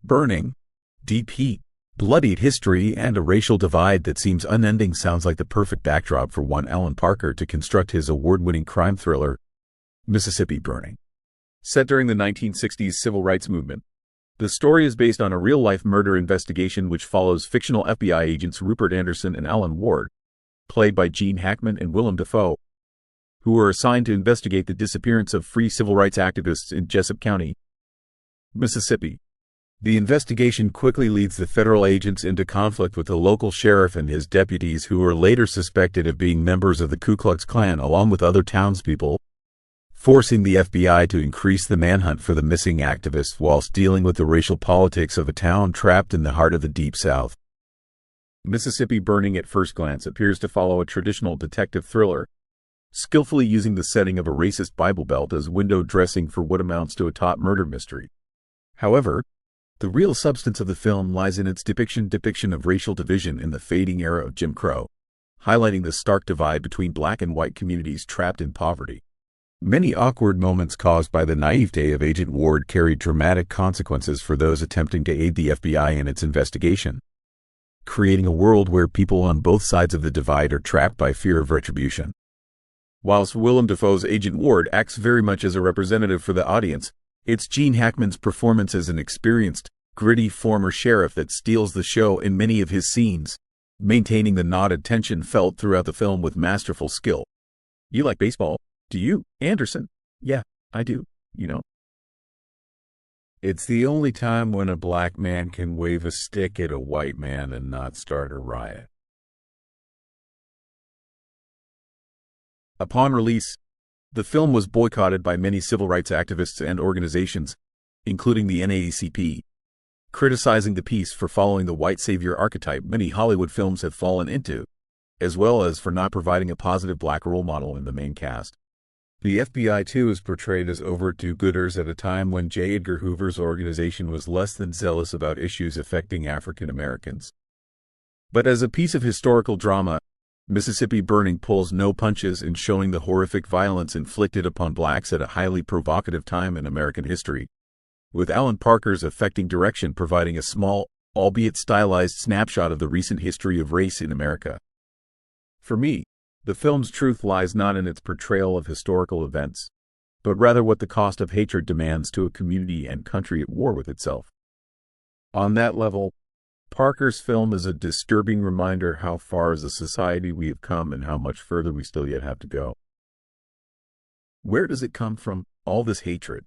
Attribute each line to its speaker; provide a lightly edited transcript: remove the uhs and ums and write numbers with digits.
Speaker 1: Burning, deep heat, bloodied history, and a racial divide that seems unending sounds like the perfect backdrop for one Alan Parker to construct his award-winning crime thriller, Mississippi Burning. Set during the 1960s civil rights movement, the story is based on a real-life murder investigation which follows fictional FBI agents Rupert Anderson and Alan Ward, played by Gene Hackman and Willem Dafoe, who were assigned to investigate the disappearance of free civil rights activists in Jessup County, Mississippi. The investigation quickly leads the federal agents into conflict with the local sheriff and his deputies, who are later suspected of being members of the Ku Klux Klan along with other townspeople, forcing the FBI to increase the manhunt for the missing activists whilst dealing with the racial politics of a town trapped in the heart of the Deep South. Mississippi Burning at first glance appears to follow a traditional detective thriller, skillfully using the setting of a racist Bible Belt as window dressing for what amounts to a top murder mystery. However, the real substance of the film lies in its depiction of racial division in the fading era of Jim Crow, highlighting the stark divide between black and white communities trapped in poverty. Many awkward moments caused by the naivete of Agent Ward carry dramatic consequences for those attempting to aid the FBI in its investigation, creating a world where people on both sides of the divide are trapped by fear of retribution. Whilst Willem Dafoe's Agent Ward acts very much as a representative for the audience, it's Gene Hackman's performance as an experienced, gritty former sheriff that steals the show in many of his scenes, maintaining the knotted tension felt throughout the film with masterful skill. You like baseball, do you, Anderson? Yeah, I do, you know. It's the only time when a black man can wave a stick at a white man and not start a riot. Upon release, the film was boycotted by many civil rights activists and organizations, including the NAACP, criticizing the piece for following the white savior archetype many Hollywood films have fallen into, as well as for not providing a positive black role model in the main cast. The FBI, too, is portrayed as overt do-gooders at a time when J. Edgar Hoover's organization was less than zealous about issues affecting African Americans. But as a piece of historical drama, Mississippi Burning pulls no punches in showing the horrific violence inflicted upon blacks at a highly provocative time in American history, with Alan Parker's affecting direction providing a small, albeit stylized snapshot of the recent history of race in America. For me, the film's truth lies not in its portrayal of historical events, but rather what the cost of hatred demands to a community and country at war with itself. On that level, Parker's film is a disturbing reminder how far as a society we have come and how much further we still yet have to go. Where does it come from, all this hatred?